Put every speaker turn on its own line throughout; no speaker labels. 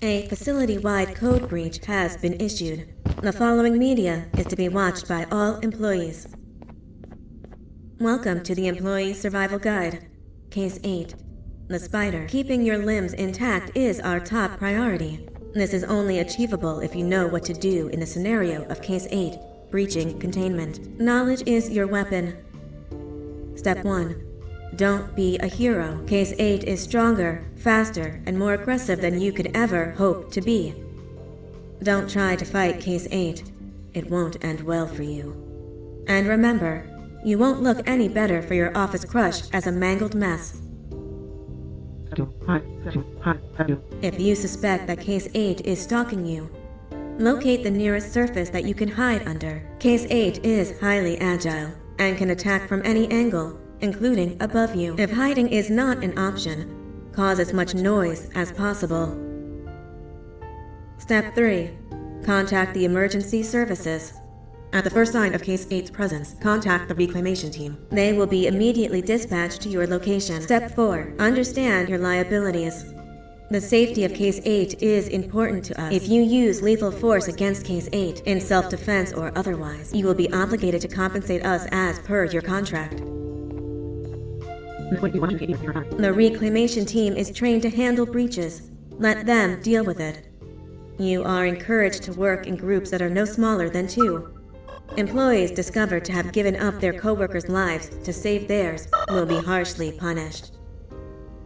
A facility-wide code breach has been issued. The following media is to be watched by all employees. Welcome to the Employee Survival Guide. Case 8. The spider. Keeping your limbs intact is our top priority. This is only achievable if you know what to do in the scenario of Case 8, breaching containment. Knowledge is your weapon. Step 1. Don't be a hero. Case 8 is stronger, faster, and more aggressive than you could ever hope to be. Don't try to fight Case 8. It won't end well for you. And remember, you won't look any better for your office crush as a mangled mess. If you suspect that Case 8 is stalking you, locate the nearest surface that you can hide under. Case 8 is highly agile and can attack from any angle, including above you. If hiding is not an option, cause as much noise as possible. Step 3. Contact the emergency services. At the first sign of Case 8's presence, contact the reclamation team. They will be immediately dispatched to your location. Step 4. Understand your liabilities. The safety of Case 8 is important to us. If you use lethal force against Case 8, in self-defense or otherwise, you will be obligated to compensate us as per your contract. The reclamation team is trained to handle breaches. Let them deal with it. You are encouraged to work in groups that are no smaller than 2. Employees discovered to have given up their co-workers' lives to save theirs will be harshly punished.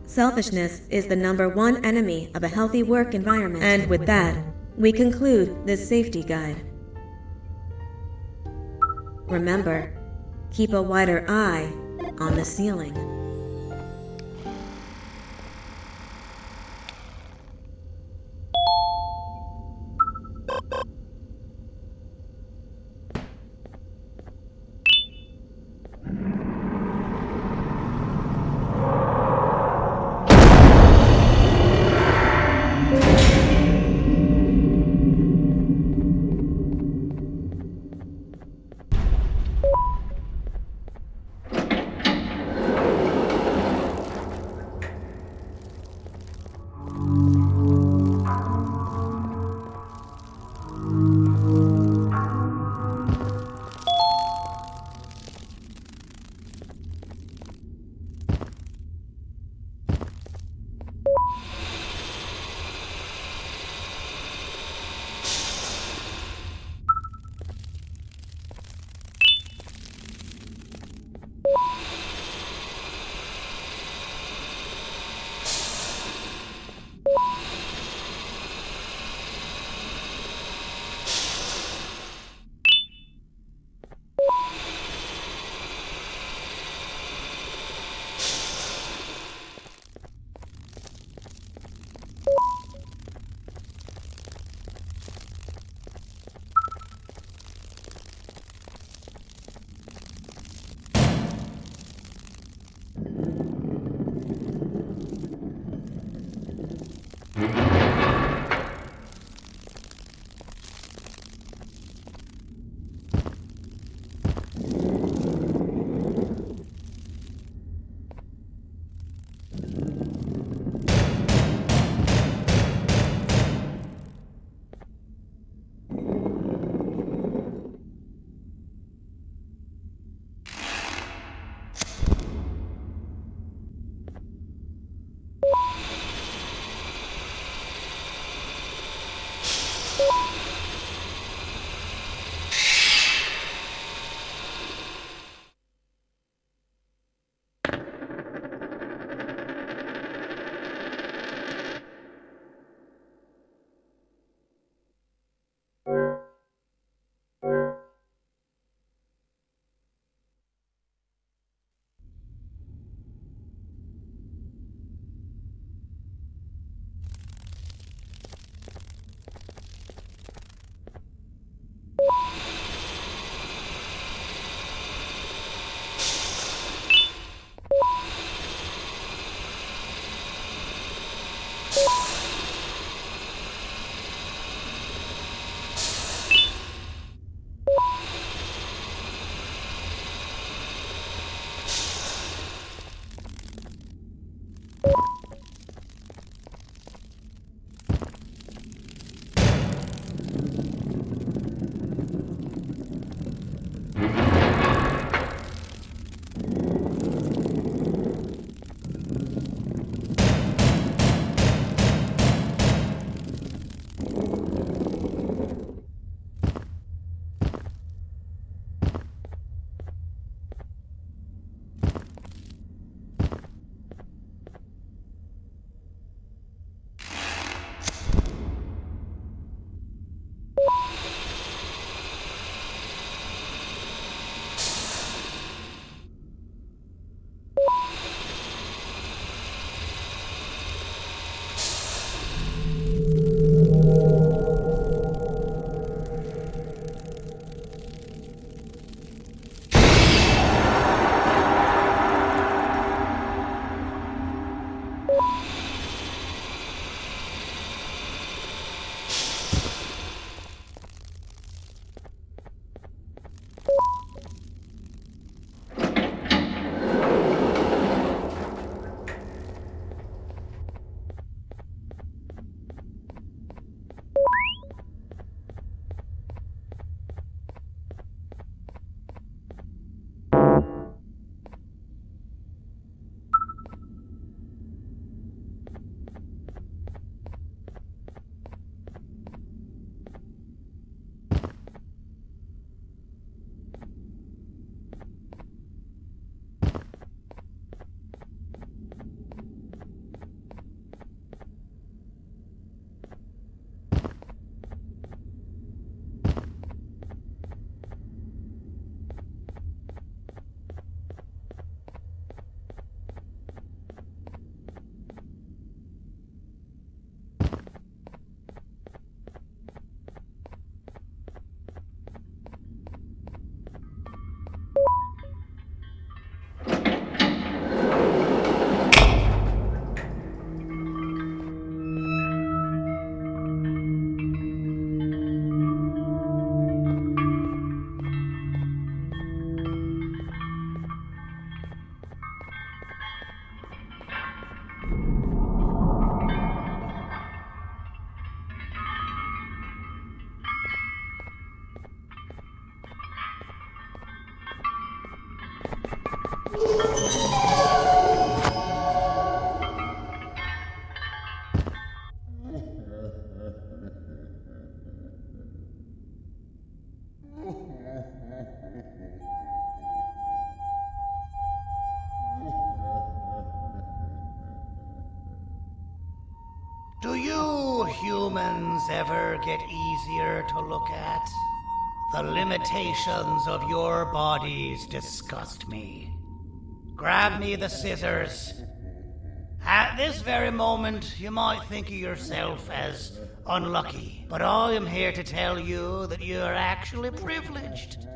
Selfishness is the #1 enemy of a healthy work environment. And with that, we conclude this safety guide. Remember, keep a wider eye on the ceiling.
Do you humans ever get easier to look at? The limitations of your bodies disgust me. Grab me the scissors. At this very moment, you might think of yourself as unlucky, but I am here to tell you that you are actually privileged.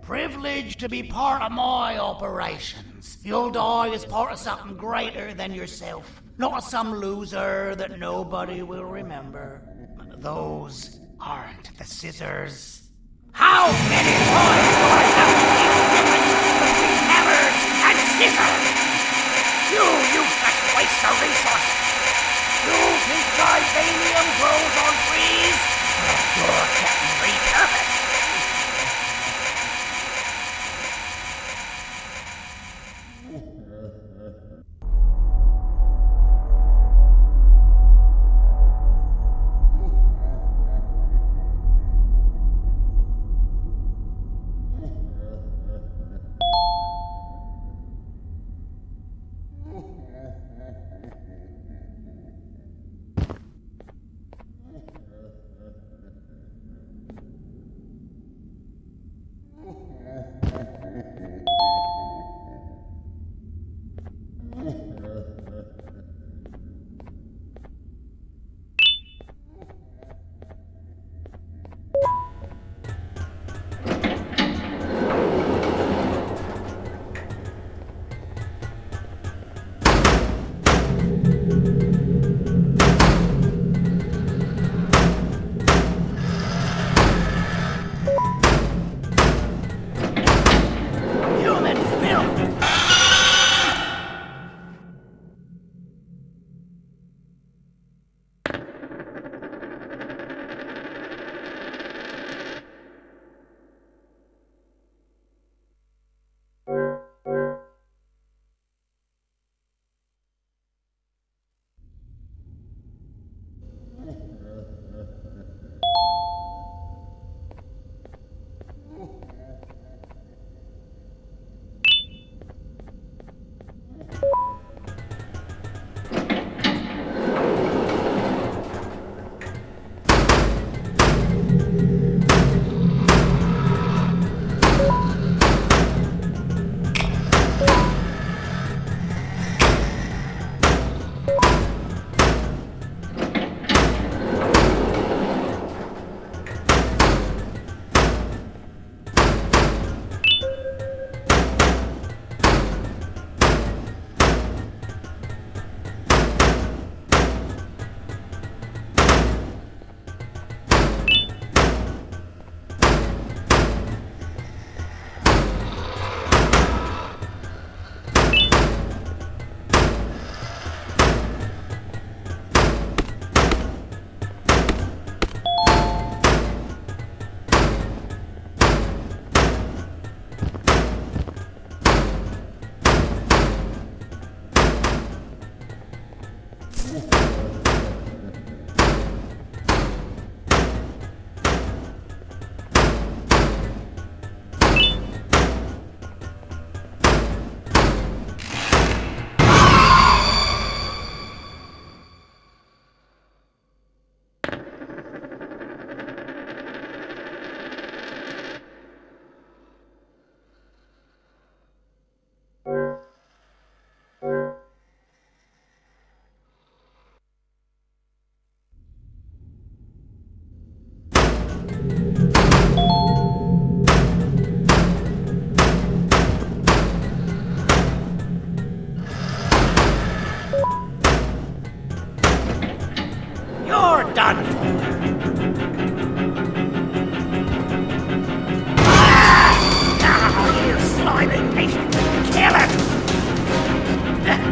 Privileged to be part of my operations. You'll die as part of something greater than yourself, not as some loser that nobody will remember. Those aren't the scissors. How many times do I have to keep the difference between hammers and scissors? You useless waste of resources! You think titanium grows on trees? You're getting repurposed!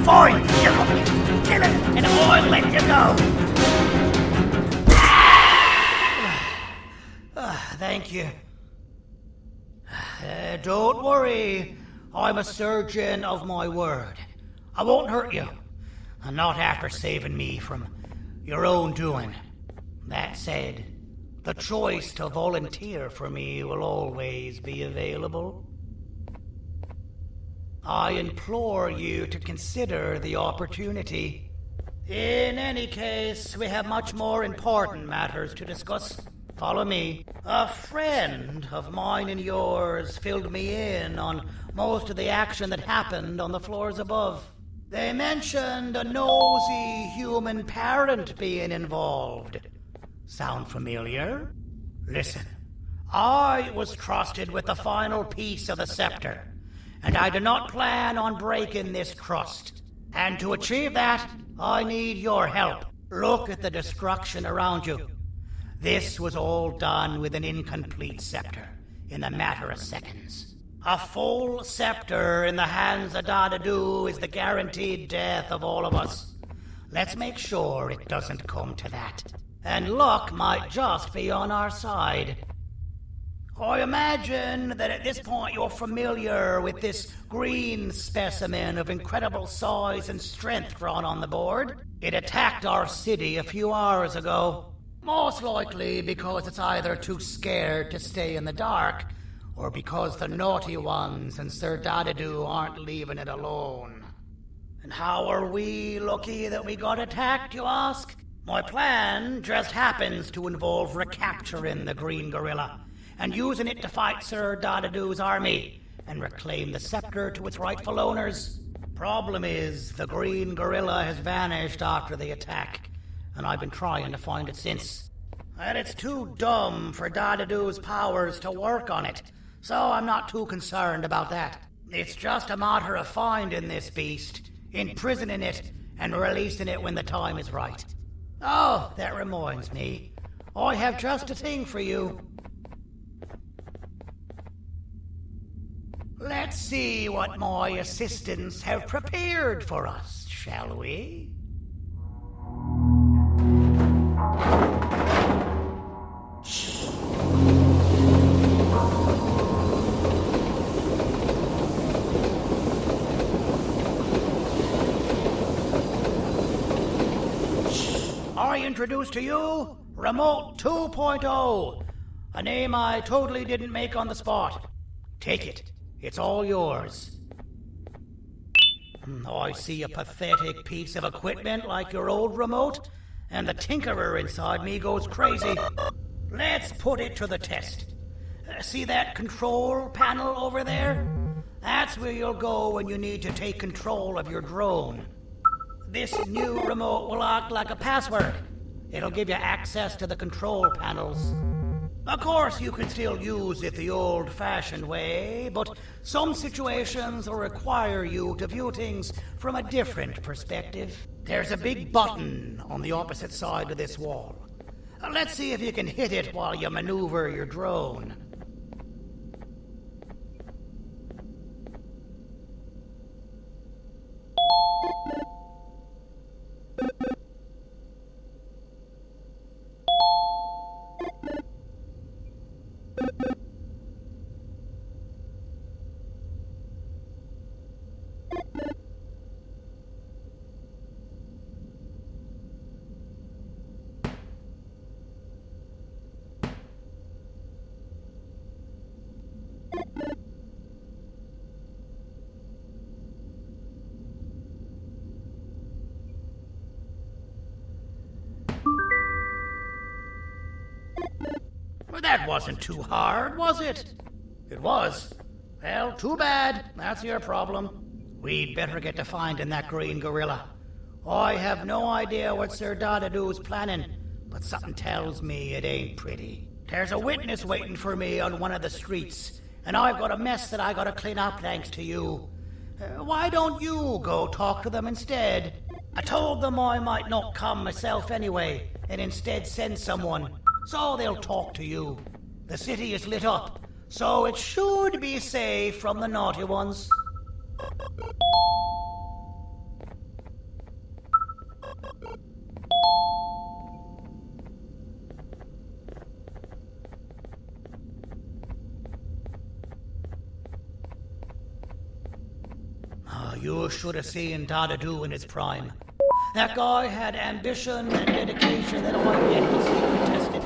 Fine, you're going to kill him, and I'll let you go.
Thank you. Don't worry. I'm a surgeon of my word. I won't hurt you. And not after saving me from your own doing. That said, the choice to volunteer for me will always be available. I implore you to consider the opportunity. In any case, we have much more important matters to discuss. Follow me. A friend of mine and yours filled me in on most of the action that happened on the floors above. They mentioned a nosy human parent being involved. Sound familiar? Listen, I was trusted with the final piece of the scepter, and I do not plan on breaking this trust. And to achieve that, I need your help. Look at the destruction around you. This was all done with an incomplete scepter, in a matter of seconds. A full scepter in the hands of Dadadu is the guaranteed death of all of us. Let's make sure it doesn't come to that. And luck might just be on our side. I imagine that at this point you're familiar with this green specimen of incredible size and strength drawn on the board. It attacked our city a few hours ago. Most likely because it's either too scared to stay in the dark, or because the naughty ones and Sir Dadadu aren't leaving it alone. And how are we lucky that we got attacked, you ask? My plan just happens to involve recapturing the green gorilla and using it to fight Sir Dadadu's army and reclaim the scepter to its rightful owners. Problem is, the green gorilla has vanished after the attack, and I've been trying to find it since. And it's too dumb for Dadadu's powers to work on it, so I'm not too concerned about that. It's just a matter of finding this beast, imprisoning it, and releasing it when the time is right. Oh, that reminds me. I have just a thing for you. Let's see what my assistants have prepared for us, shall we? I introduce to you Remote 2.0, a name I totally didn't make on the spot. Take it. It's all yours. I see a pathetic piece of equipment like your old remote, and the tinkerer inside me goes crazy. Let's put it to the test. See that control panel over there? That's where you'll go when you need to take control of your drone. This new remote will act like a password. It'll give you access to the control panels. Of course, you can still use it the old-fashioned way, but some situations will require you to view things from a different perspective. There's a big button on the opposite side of this wall. Let's see if you can hit it while you maneuver your drone. Well, that wasn't too hard, was it? It was. Well, too bad. That's your problem. We'd better get to finding that green gorilla. I have no idea what Sir Dadadu's planning, but something tells me it ain't pretty. There's a witness waiting for me on one of the streets, and I've got a mess that I gotta clean up thanks to you. Why don't you go talk to them instead? I told them I might not come myself anyway, and instead send someone, so they'll talk to you. The city is lit up, so it should be safe from the naughty ones. You should have seen Dadadu in his prime. That guy had ambition and dedication that I yet to see contested.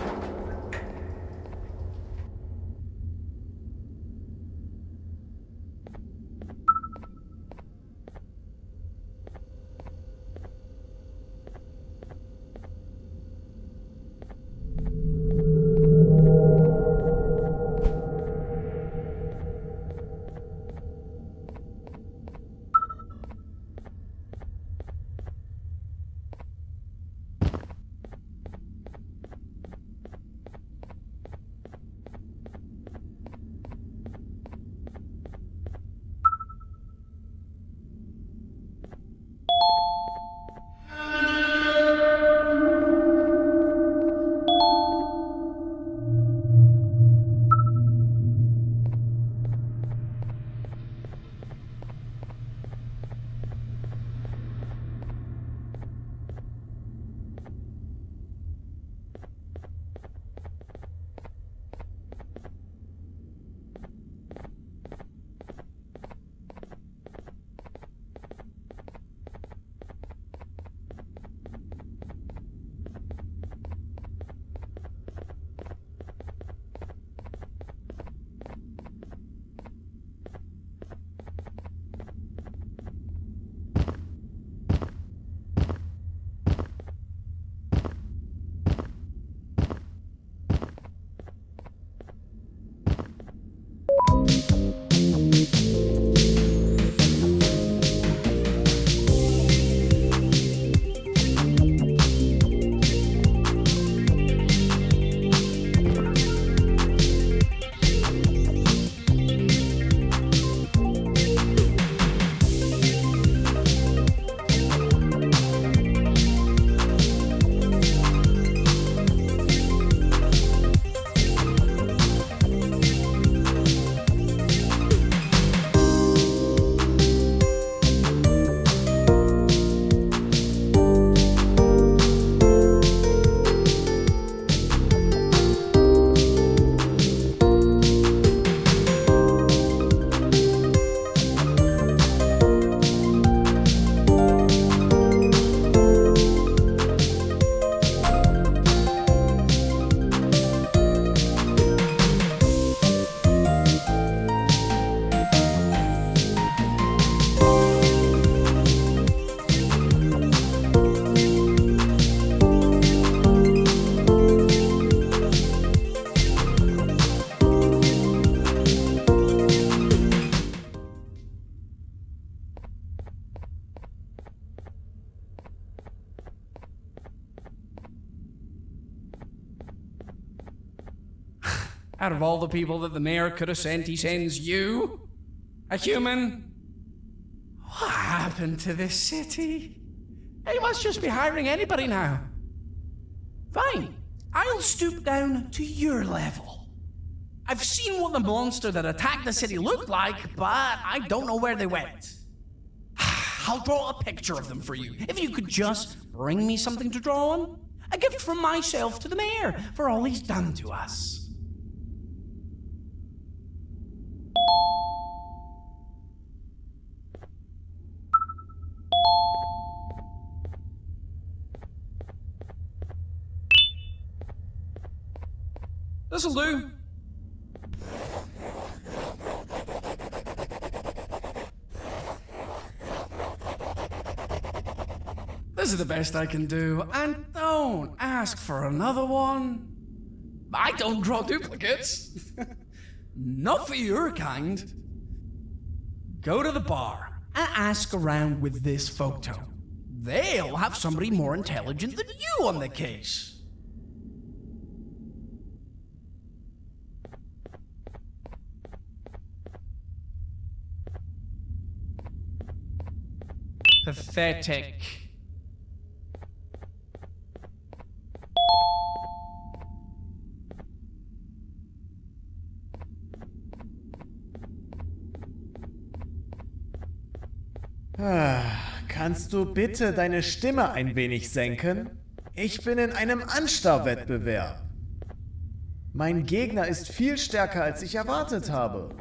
Out of all the people that the mayor could have sent, he sends you? A human? What happened to this city? He must just be hiring anybody now. Fine, I'll stoop down to your level. I've seen what the monster that attacked the city looked like, but I don't know where they went. I'll draw a picture of them for you, if you could just bring me something to draw on. A gift from myself to the mayor for all he's done to us. This'll do. This is the best I can do, and don't ask for another one. I don't draw duplicates. Not for your kind. Go to the bar and ask around with this photo. They'll have somebody more intelligent than you on the case. Pathetic.
Kannst du bitte deine Stimme ein wenig senken? Ich bin in einem Anstarrwettbewerb. Mein Gegner ist viel stärker, als ich erwartet habe.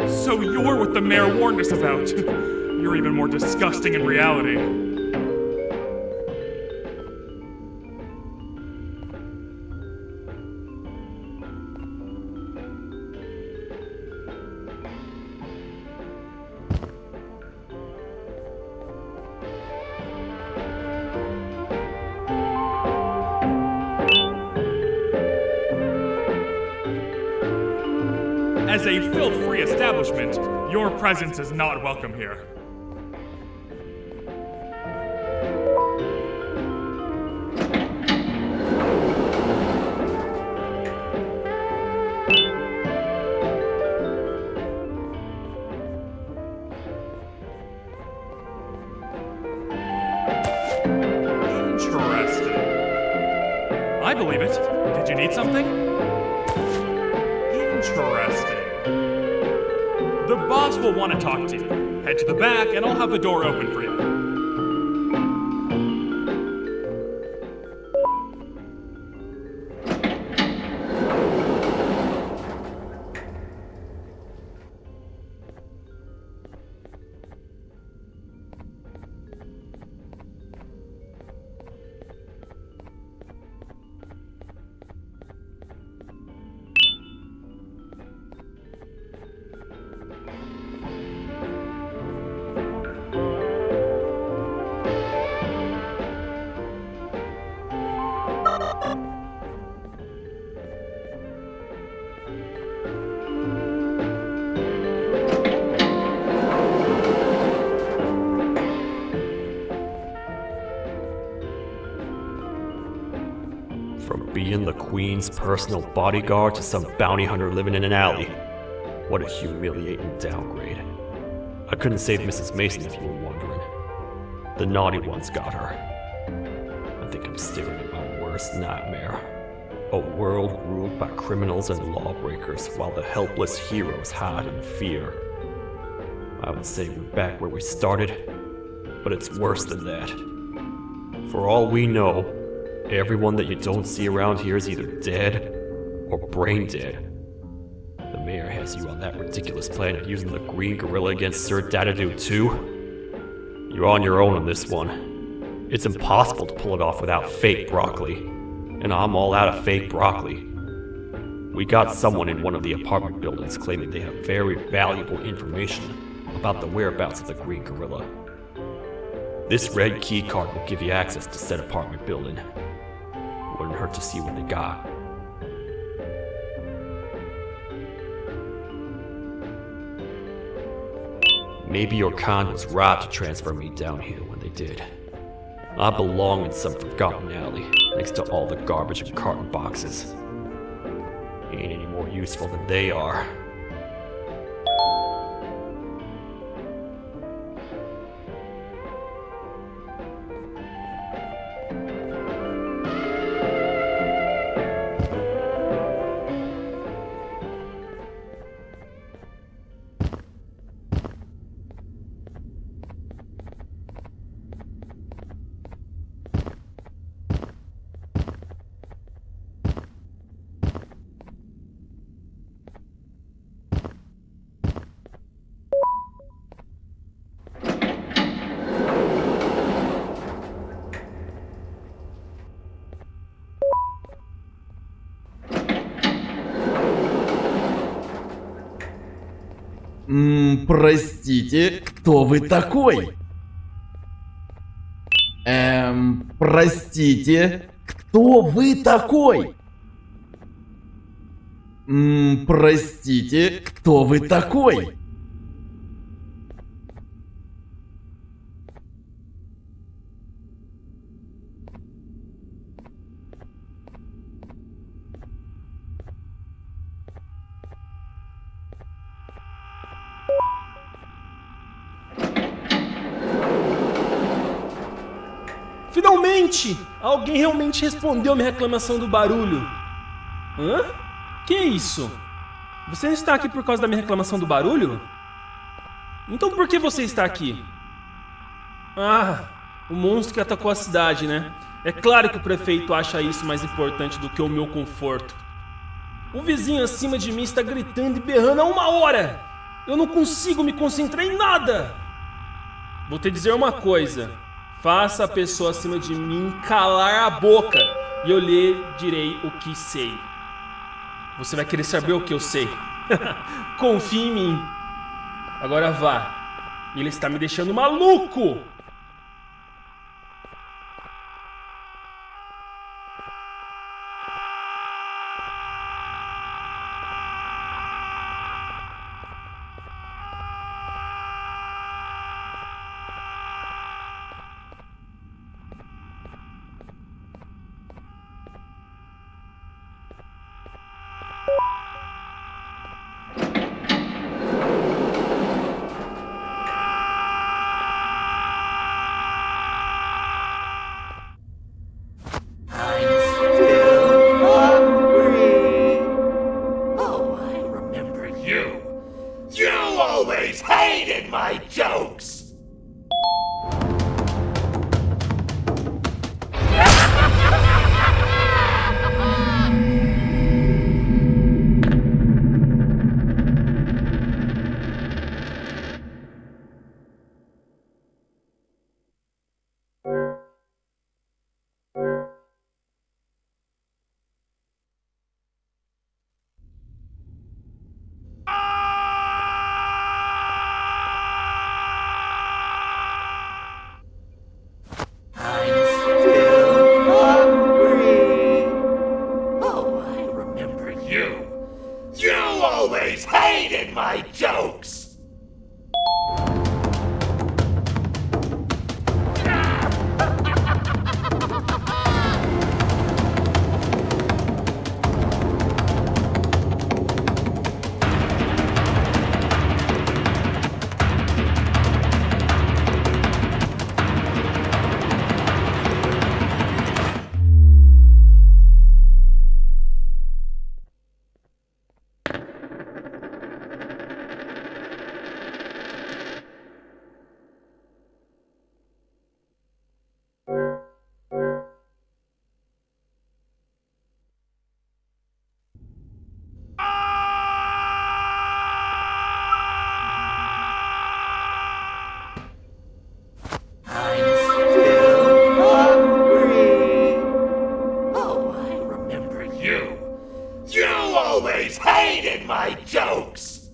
So you're what the mayor warned us about. You're even more disgusting in reality. As a filth-free establishment, your presence is not welcome here. Interesting. I believe it. Did you need something? Interesting. The boss will want to talk to you. Head to the back and I'll have the door open for you.
From being the Queen's personal bodyguard to some bounty hunter living in an alley. What a humiliating downgrade. I couldn't save Mrs. Mason if you were wondering. The naughty ones got her. I think I'm staring at my worst nightmare. A world ruled by criminals and lawbreakers while the helpless heroes hide in fear. I would say we're back where we started, but it's worse than that. For all we know, everyone that you don't see around here is either dead or brain dead. mayor has you on that ridiculous plan of using the green gorilla against Sir Dadadoo too? You're on your own on this one. It's impossible to pull it off without fake broccoli. And I'm all out of fake broccoli. We got someone in one of the apartment buildings claiming they have very valuable information about the whereabouts of the green gorilla. This red key card will give you access to said apartment building. Wouldn't hurt to see what they got. Maybe your con was robbed to transfer me down here when they did. I belong in some forgotten alley, next to all the garbage and carton boxes. Ain't any more useful than they are.
Простите, кто вы такой? Простите, кто вы такой? Простите, кто вы такой?
Finalmente! Alguém realmente respondeu minha reclamação do barulho. Hã? Que isso? Você não está aqui por causa da minha reclamação do barulho? Então por que você está aqui? Ah, o monstro que atacou a cidade, né? É claro que o prefeito acha isso mais importante do que o meu conforto. O vizinho acima de mim está gritando e berrando há 1 hora! Eu não consigo me concentrar em nada! Vou te dizer uma coisa. Faça a pessoa acima de mim calar a boca e eu lhe direi o que sei. Você vai querer saber o que eu sei. Confie em mim. Agora vá. Ele está me deixando maluco!
always hated my jokes!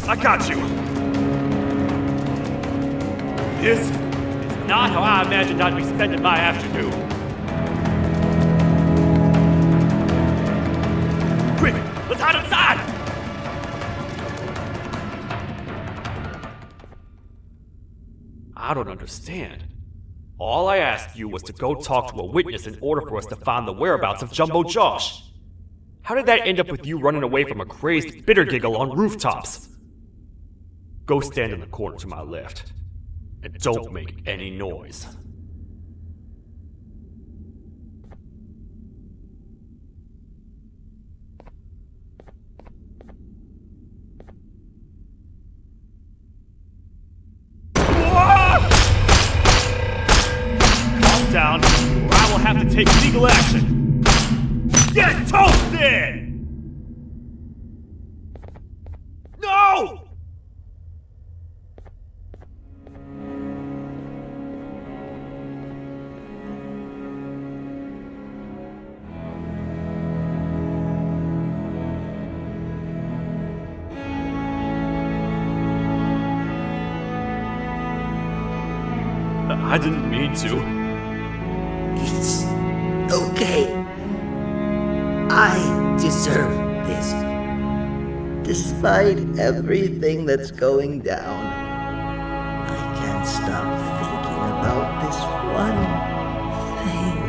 I got you! This is not how I imagined I'd be spending my afternoon. Quick, let's hide inside!
I don't understand. All I asked you was to go talk to a witness in order for us to find the whereabouts of Jumbo Josh. How did that end up with you running away from a crazed bitter giggle on rooftops? Go stand in the corner to my left, and don't make any noise.
Calm down, or I will have to take legal action. Get toasted! No!
I didn't mean to.
It's okay. I deserve this. Despite everything that's going down, I can't stop thinking about this one thing.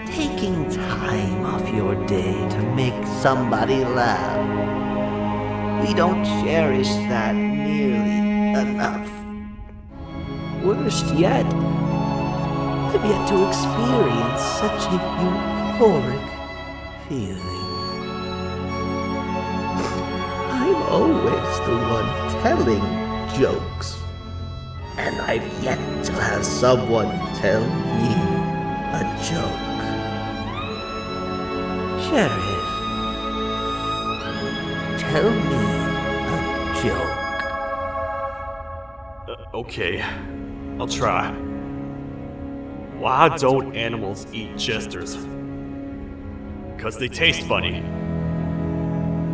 Taking time off your day to make somebody laugh. We don't cherish that nearly enough. Worst yet, I've yet to experience such a euphoric feeling. I'm always the one telling jokes, and I've yet to have someone tell me a joke. Sheriff, tell me a joke.
Okay, I'll try. Why don't animals eat jesters? Because they taste funny.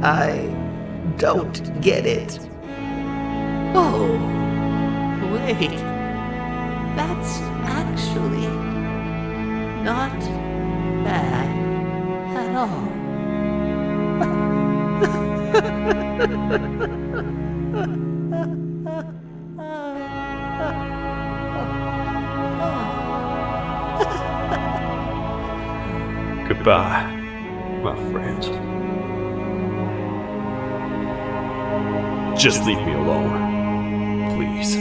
I don't get it. Oh, wait. That's actually not bad at all.
Goodbye, my friend. Just leave me alone, please.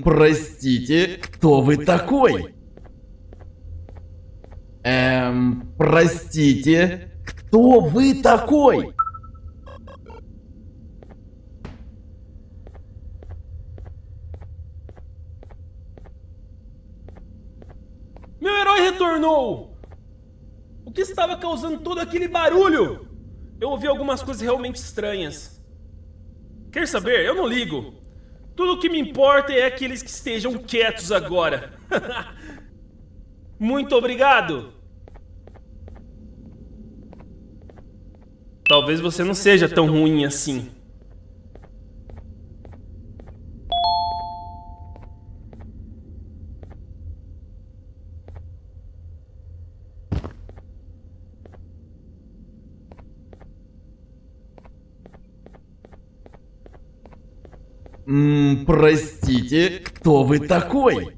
Простите, кто вы такой? Простите, кто вы такой?
Meu herói retornou! O que estava causando todo aquele barulho? Eu ouvi algumas coisas realmente estranhas. Quer saber? Eu não ligo. Tudo o que me importa é aqueles que estejam quietos agora. Muito obrigado! Talvez você não seja tão ruim assim.
Простите, кто вы такой?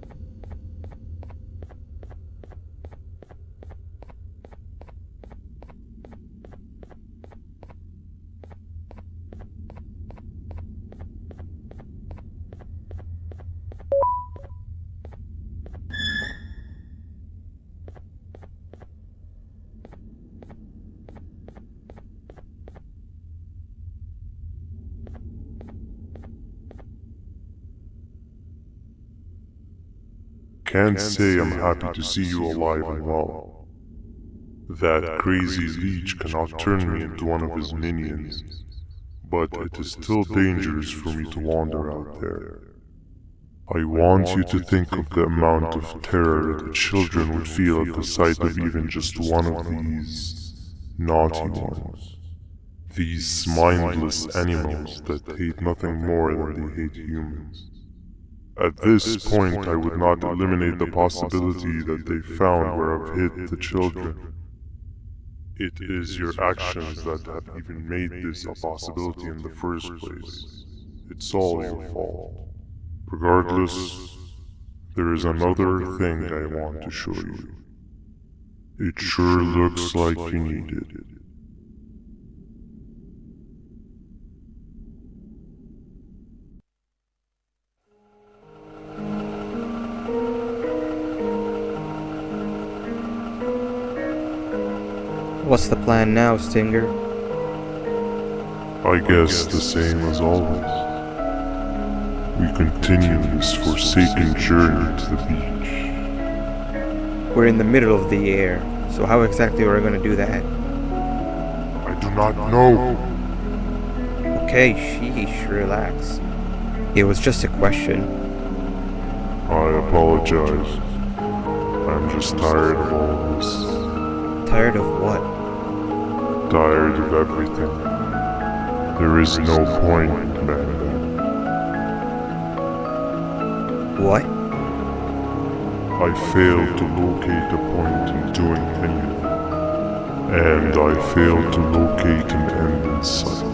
Can't say I'm happy to see you alive and well. That crazy leech cannot turn me into one of his minions, but it is still dangerous for me to wander out there. I want you to think of the amount of terror that children would feel at the sight of even just one of these naughty ones. These mindless animals that hate nothing more than they hate humans. At this point, I would not eliminate the possibility that they found where I've hid the children. It is your actions that have even made this a possibility in the first place. It's all your fault. Regardless, there is another thing I want to show you. It sure looks like you need it.
What's the plan now, Stinger?
I guess the same as always. We continue this forsaken journey to the beach.
We're in the middle of the air, so how exactly are we going to do that?
I do not know.
Okay, sheesh, relax. It was just a question.
I apologize. I'm just tired of all this.
Tired of what?
Tired of everything. There is no point, Banban.
What?
I failed to locate a point in doing anything. And I failed to locate an end in sight.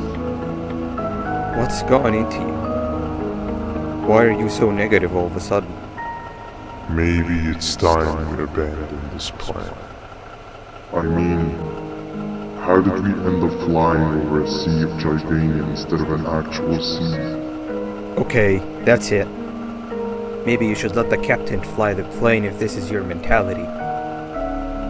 What's gone into you? Why are you so negative all of a sudden?
Maybe it's time we abandon this plan. I mean, how did we end up flying over a sea of Jordania instead of an actual sea?
Okay, that's it. Maybe you should let the captain fly the plane if this is your mentality.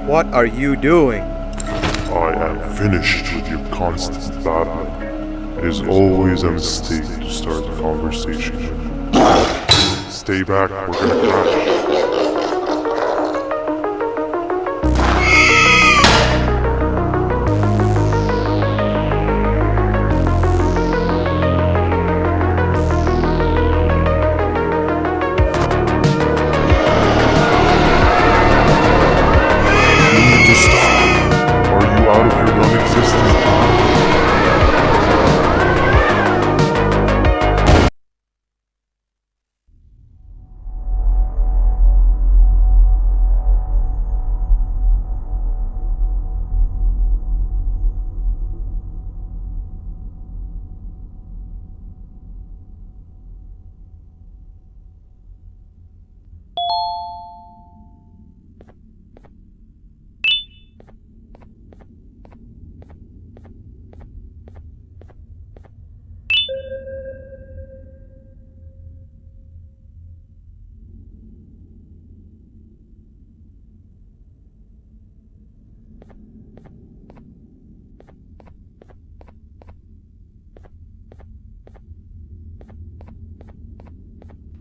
What are you doing?
I am finished with your constant babbling. It is always a mistake to start a conversation. Stay back, we're gonna crash.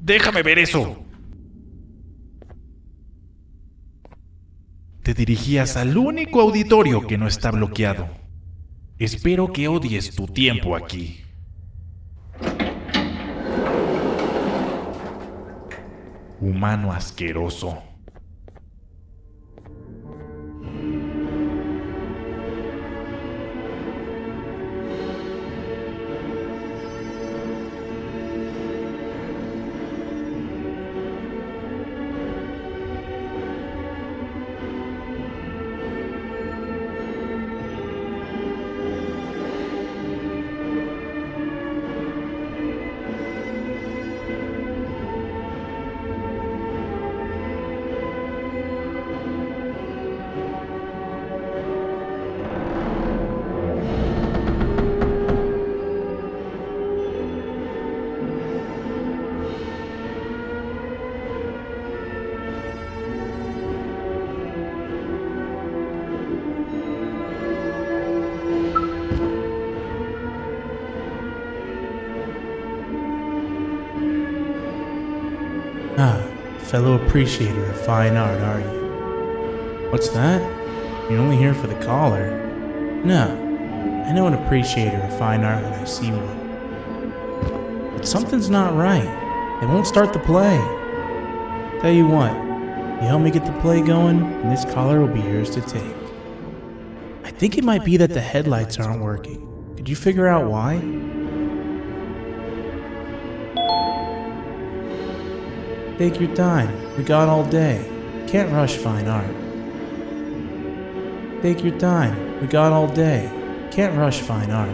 Déjame ver eso. Te dirigías al único auditorio que no está bloqueado. Espero que odies tu tiempo aquí. Humano asqueroso.
Ah, fellow appreciator of fine art, are you? What's that? You're only here for the collar? No, I know an appreciator of fine art when I see one. But something's not right. They won't start the play. Tell you what, you help me get the play going, and this collar will be yours to take. I think it might be that the headlights aren't working. Could you figure out why? Take your time. We got all day. Can't rush fine art. Take your time. We got all day. Can't rush fine art.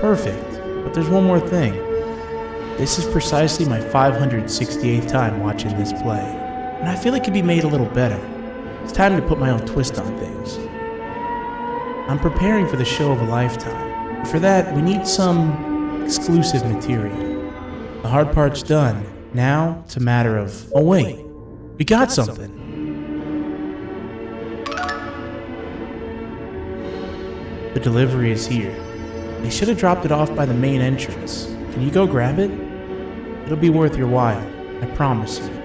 Perfect. But there's one more thing. This is precisely my 568th time watching this play, and I feel it could be made a little better. It's time to put my own twist on things. I'm preparing for the show of a lifetime. For that, we need some exclusive material. The hard part's done. Now, it's a matter of... Oh wait, we got something. The delivery is here. They should have dropped it off by the main entrance. Can you go grab it? It'll be worth your while, I promise you.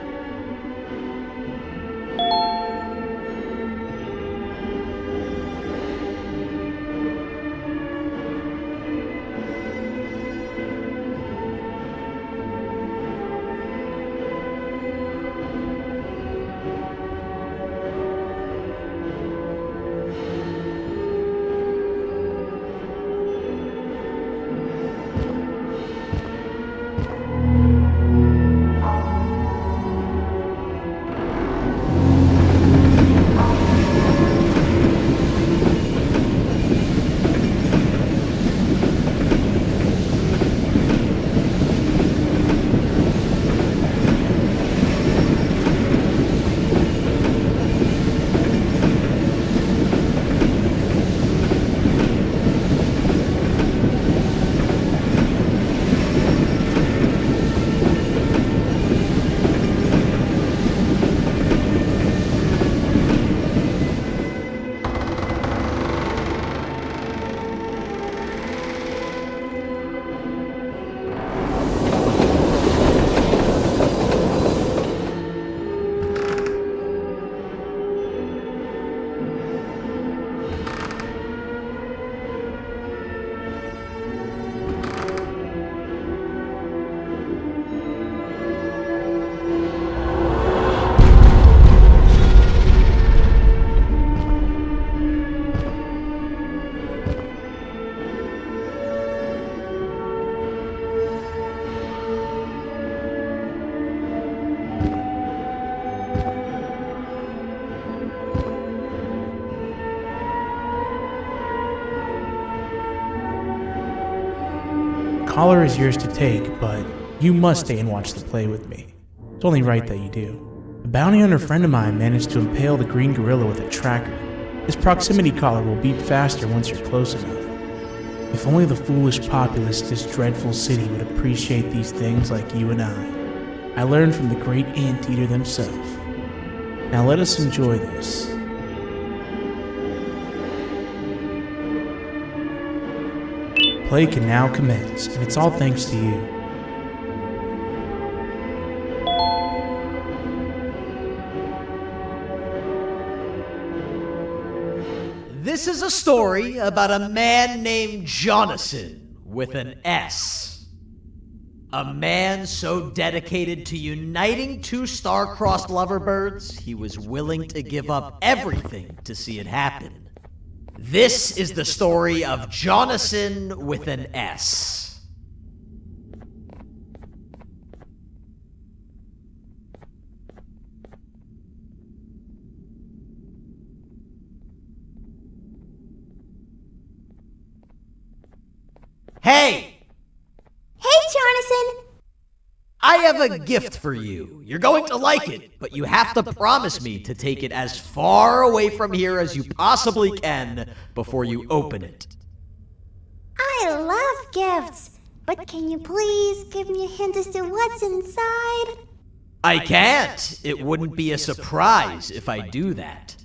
collar is yours to take, but you must stay and watch the play with me. It's only right that you do. A bounty hunter friend of mine managed to impale the green gorilla with a tracker. This proximity collar will beep faster once you're close enough. If only the foolish populace of this dreadful city would appreciate these things like you and I learned from the great anteater themselves. Now let us enjoy this. Play can now commence, and it's all thanks to you.
This is a story about a man named Jonathan with an S. A man so dedicated to uniting two star-crossed loverbirds, he was willing to give up everything to see it happen. This is the story of Jonathan with an S. Hey!
Hey, Jonathan!
I have a gift for you. You're going to like it, but you have to promise me to take it as far away from here as you possibly can before you open it.
I love gifts, but can you please give me a hint as to what's inside?
I can't. It wouldn't be a surprise if I do that.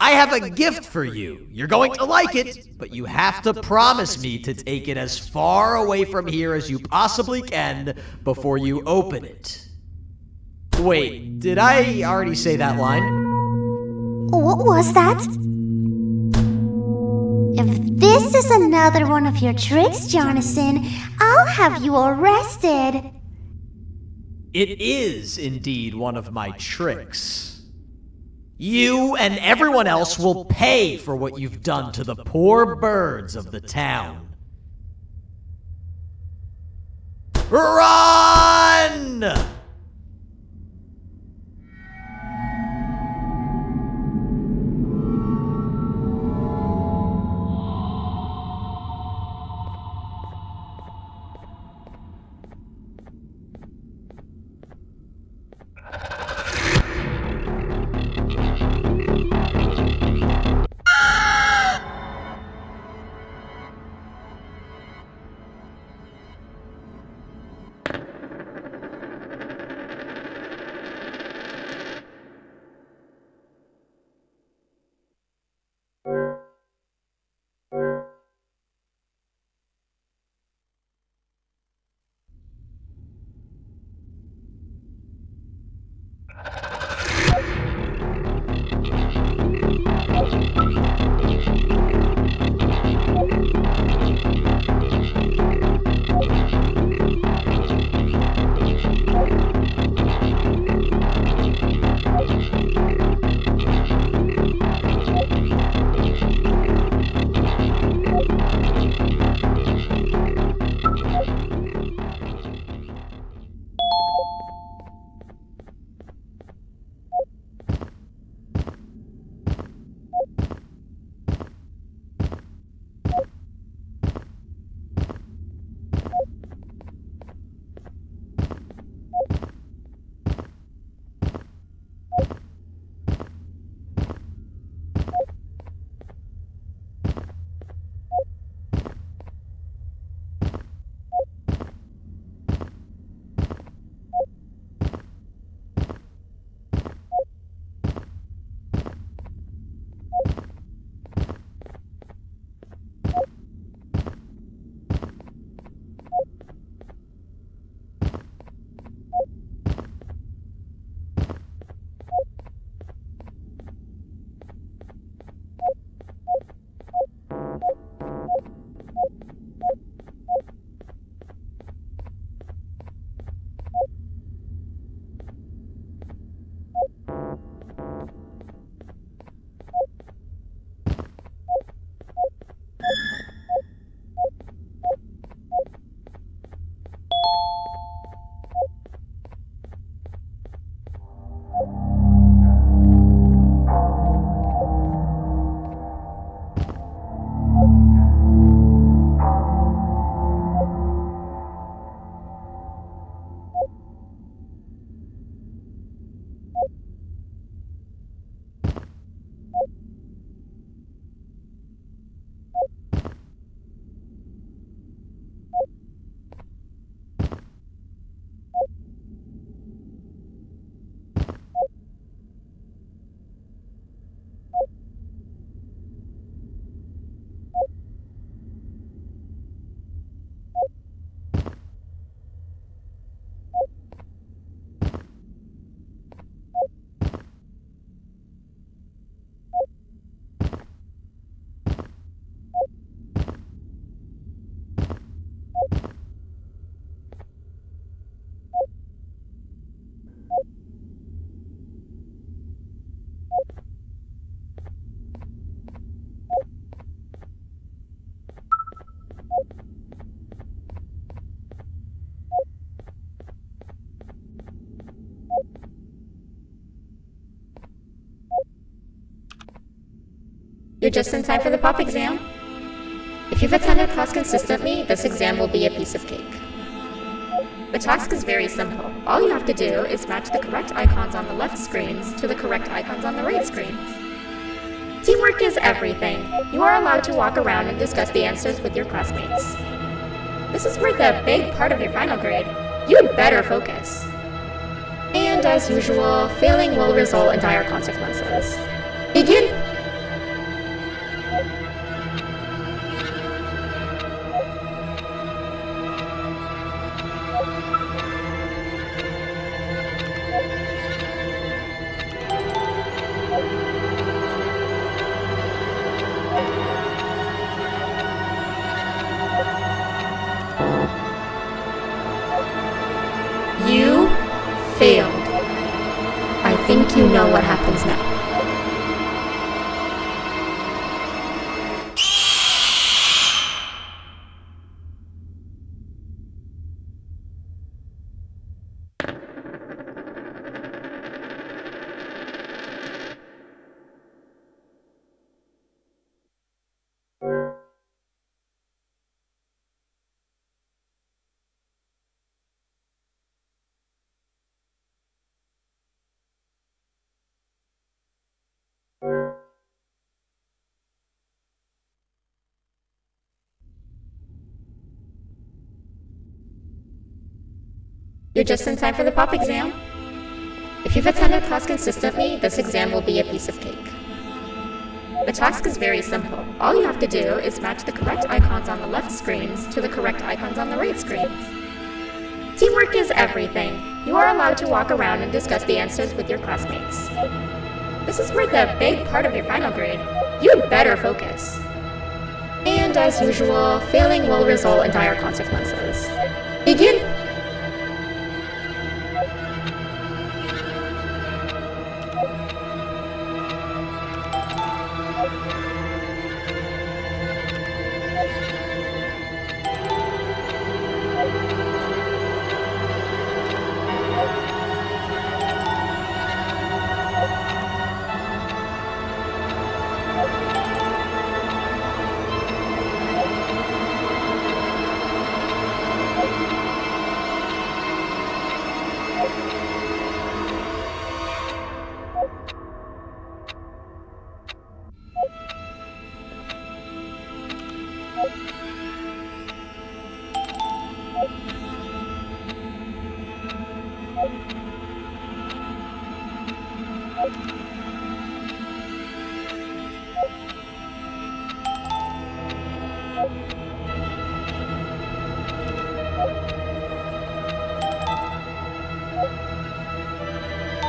I have a gift for you. You're going to like it, but you have to promise me to take it as far away from here as you possibly can before you open it. Wait, did I already say that line?
What was that? If this is another one of your tricks, Jonathan, I'll have you arrested.
It is indeed one of my tricks. You and everyone else will pay for what you've done to the poor birds of the town. Run!
You're just in time for the pop exam. If you've attended class consistently, this exam will be a piece of cake. The task is very simple. All you have to do is match the correct icons on the left screens to the correct icons on the right screens. Teamwork is everything. You are allowed to walk around and discuss the answers with your classmates. This is worth a big part of your final grade. You'd better focus. And as usual, failing will result in dire consequences. Begin! You failed. I think you know what happens now. You're just in time for the pop exam. If you've attended class consistently, this exam will be a piece of cake. The task is very simple. All you have to do is match the correct icons on the left screens to the correct icons on the right screens. Teamwork is everything. You are allowed to walk around and discuss the answers with your classmates. This is worth a big part of your final grade. You'd better focus. And as usual, failing will result in dire consequences. Begin!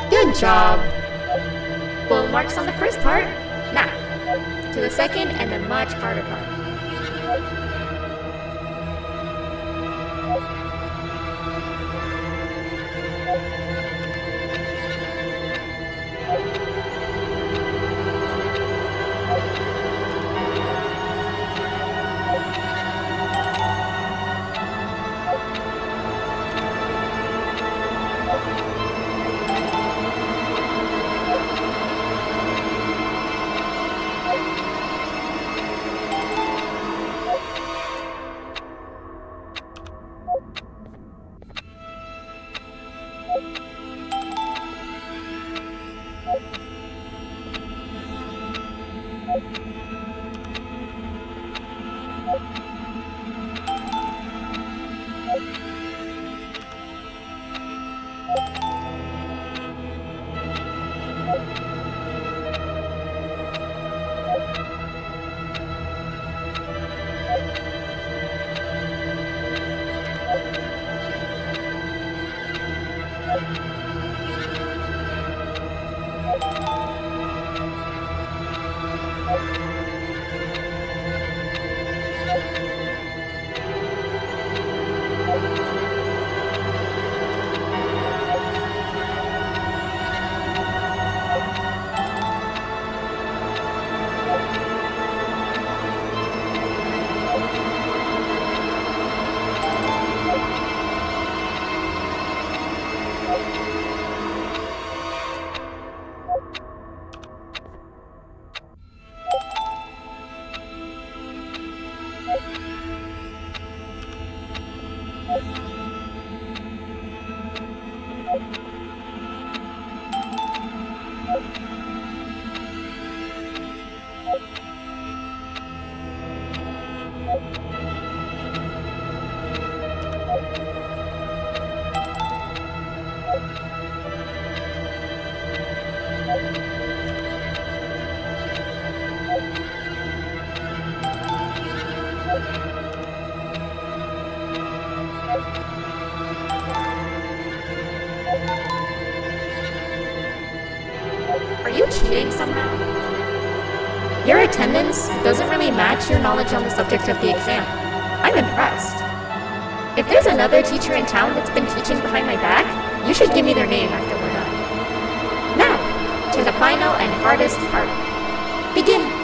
Good job! Full marks on the first part. Now, to the second and the much harder part. cheating somehow? Your attendance doesn't really match your knowledge on the subject of the exam. I'm impressed. If there's another teacher in town that's been teaching behind my back, you should give me their name after we're done. Now, to the final and hardest part. Begin!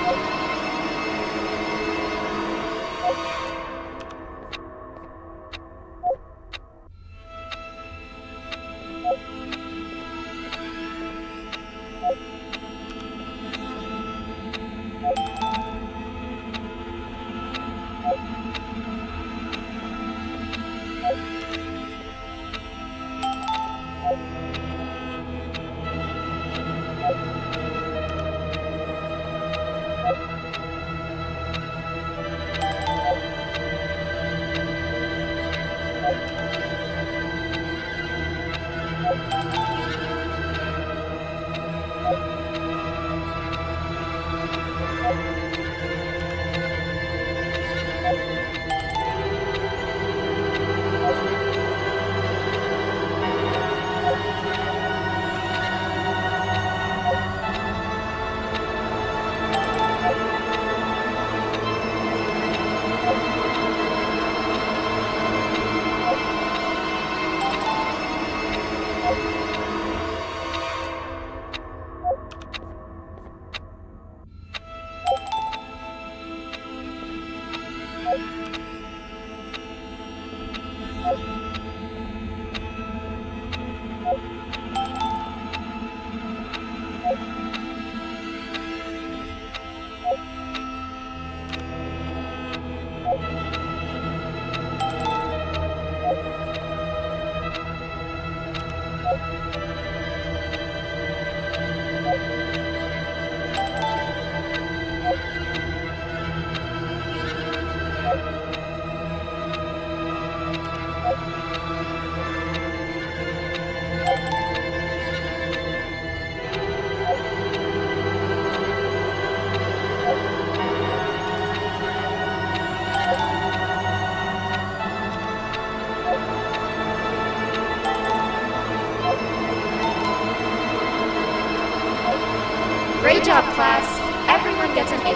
Great job, class. Everyone gets an A+.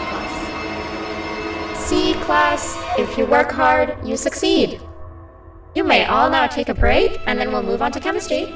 See, class, if you work hard, you succeed. You may all now take a break, and then we'll move on to chemistry.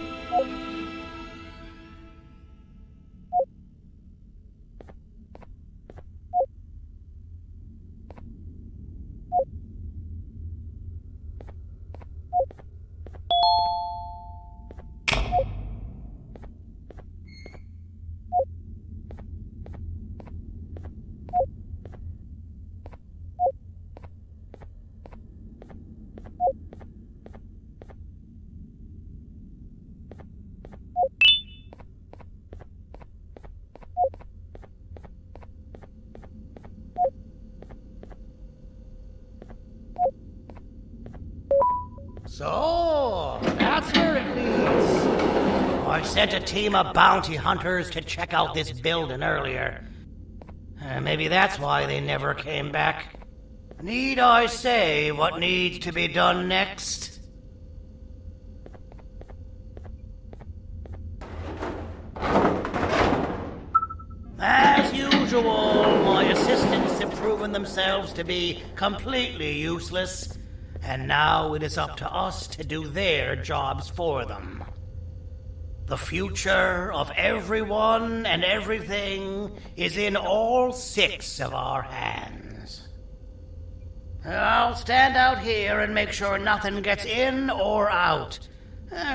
So, that's where it leads. I sent a team of bounty hunters to check out this building earlier. Maybe that's why they never came back. Need I say what needs to be done next? As usual, my assistants have proven themselves to be completely useless. And now it is up to us to do their jobs for them. The future of everyone and everything is in all 6 of our hands. I'll stand out here and make sure nothing gets in or out.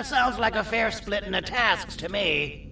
Sounds like a fair splitting of tasks to me.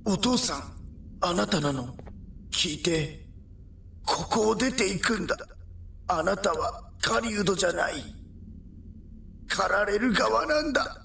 お父さん、あなたなの？聞いて。ここを出ていくんだ。あなたは狩人じゃない。狩られる側なんだ。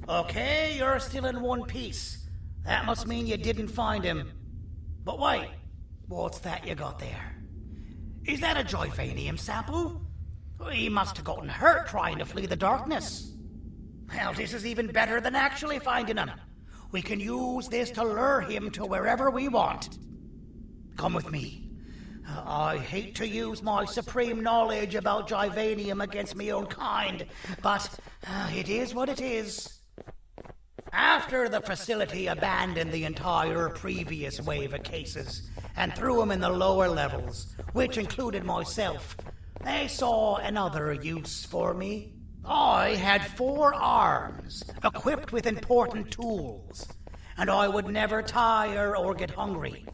Okay, you're still in one piece. That must mean you didn't find him. But wait, what's that you got there? Is that a Joyvanium sample? He must have gotten hurt trying to flee the darkness. Well, this is even better than actually finding him. We can use this to lure him to wherever we want. Come with me. I hate to use my supreme knowledge about Joyvanium against my own kind, but it is what it is. After the facility abandoned the entire previous wave of cases and threw them in the lower levels, which included myself, they saw another use for me. I had 4 arms, equipped with important tools, and I would never tire or get hungry.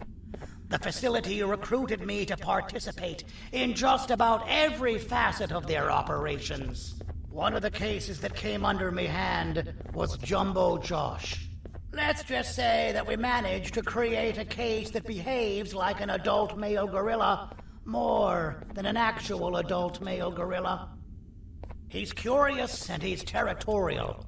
The facility recruited me to participate in just about every facet of their operations. One of the cases that came under me hand was Jumbo Josh. Let's just say that we managed to create a case that behaves like an adult male gorilla, more than an actual adult male gorilla. He's curious and he's territorial.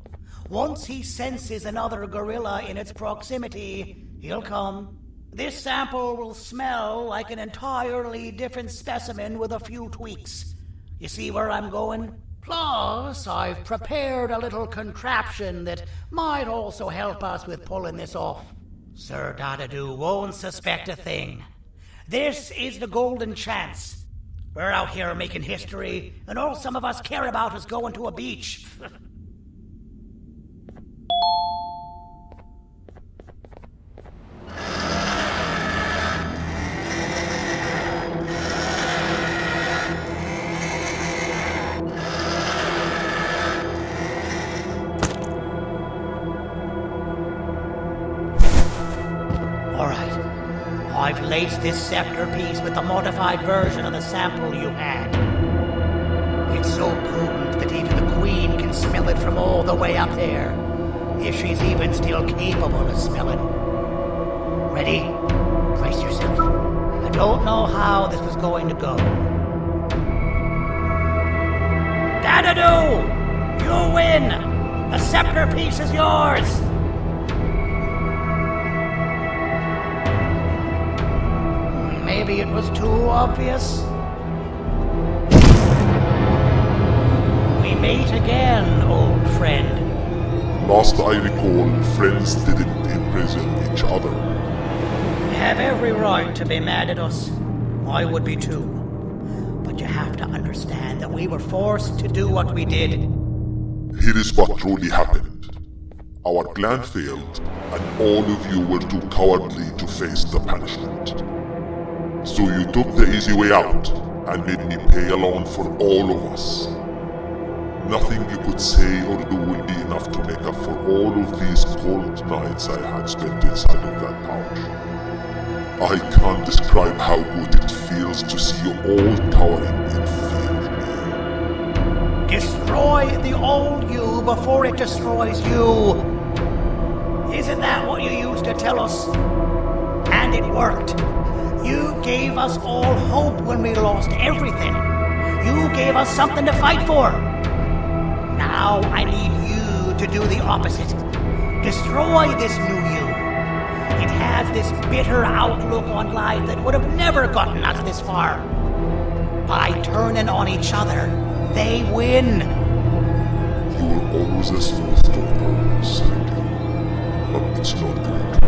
Once he senses another gorilla in its proximity, he'll come. This sample will smell like an entirely different specimen with a few tweaks. You see where I'm going? Plus, I've prepared a little contraption that might also help us with pulling this off. Sir Dadadoo won't suspect a thing. This is the golden chance. We're out here making history, and all some of us care about is going to a beach. replace this scepter piece with a modified version of the sample you had. It's so potent that even the Queen can smell it from all the way up there, if she's even still capable of smelling. Ready? Brace yourself. I don't know how this is going to go. Dadadoo! You win! The scepter piece is yours! Maybe it was too obvious. We meet again, old friend.
Last I recall, friends didn't imprison each other.
You have every right to be mad at us. I would be too. But you have to understand that we were forced to do what we did.
Here is what truly happened. Our plan failed, and all of you were too cowardly to face the punishment. So you took the easy way out, and made me pay alone for all of us. Nothing you could say or do will be enough to make up for all of these cold nights I had spent inside of that pouch. I can't describe how good it feels to see you all cowering in fear.
Destroy the old you before it destroys you. Isn't that what you used to tell us? And it worked. You gave us all hope when we lost everything. You gave us something to fight for. Now I need you to do the opposite. Destroy this new you. It has this bitter outlook on life that would have never gotten us this far. By turning on each other, they win.
You were always a smooth talker, Sandy. But it's not going to work.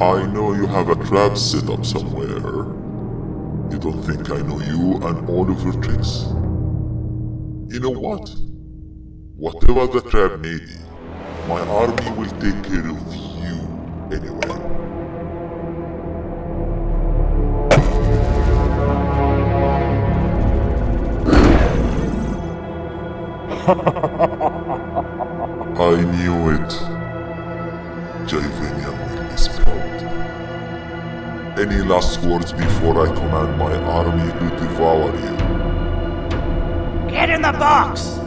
I know you have a trap set up somewhere. You don't think I know you and all of your tricks? You know what? Whatever the trap may be, my army will take care of you anyway. I knew it. Javanian will be spelled. Any last words before I command my army to devour you?
Get in the box!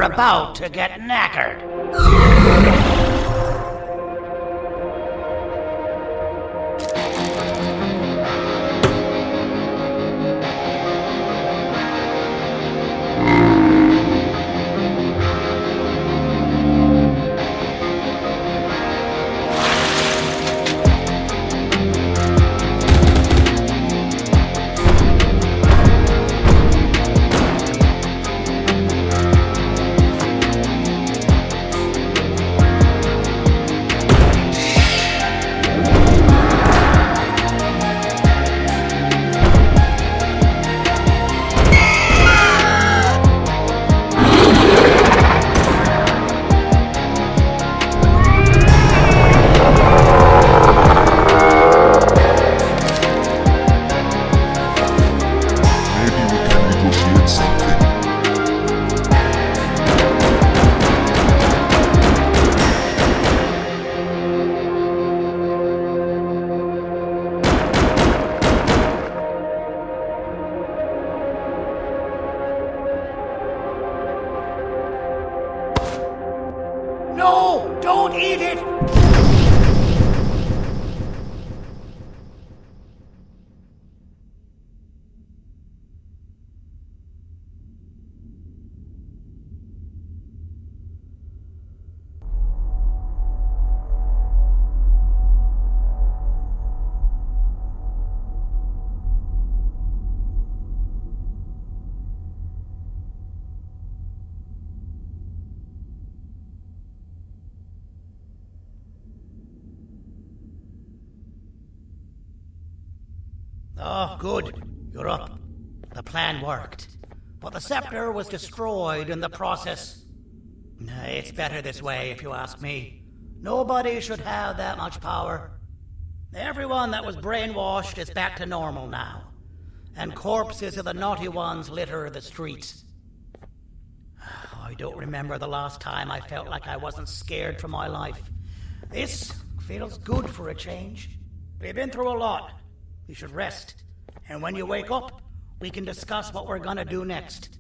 About to get knackered. Oh, good. You're up. The plan worked. But the scepter was destroyed in the process. It's better this way, if you ask me. Nobody should have that much power. Everyone that was brainwashed is back to normal now. And corpses of the naughty ones litter the streets. I don't remember the last time I felt like I wasn't scared for my life. This feels good for a change. We've been through a lot. You should rest. And when you wake up, we can discuss what we're gonna do next.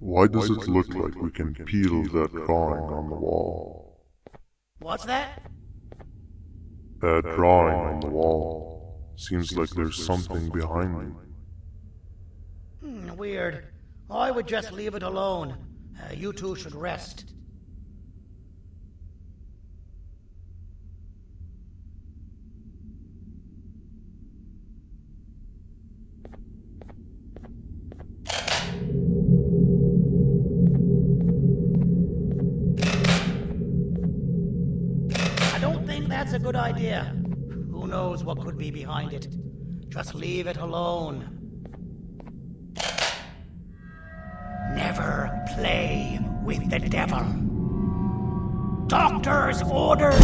Why does it look like we can peel that drawing on the wall?
What's that?
That drawing on the wall. Seems like there's something behind it.
Weird. I would just leave it alone. You two should rest. That's a good idea. Who knows what could be behind it? Just leave it alone. Never play with the devil. Doctor's orders!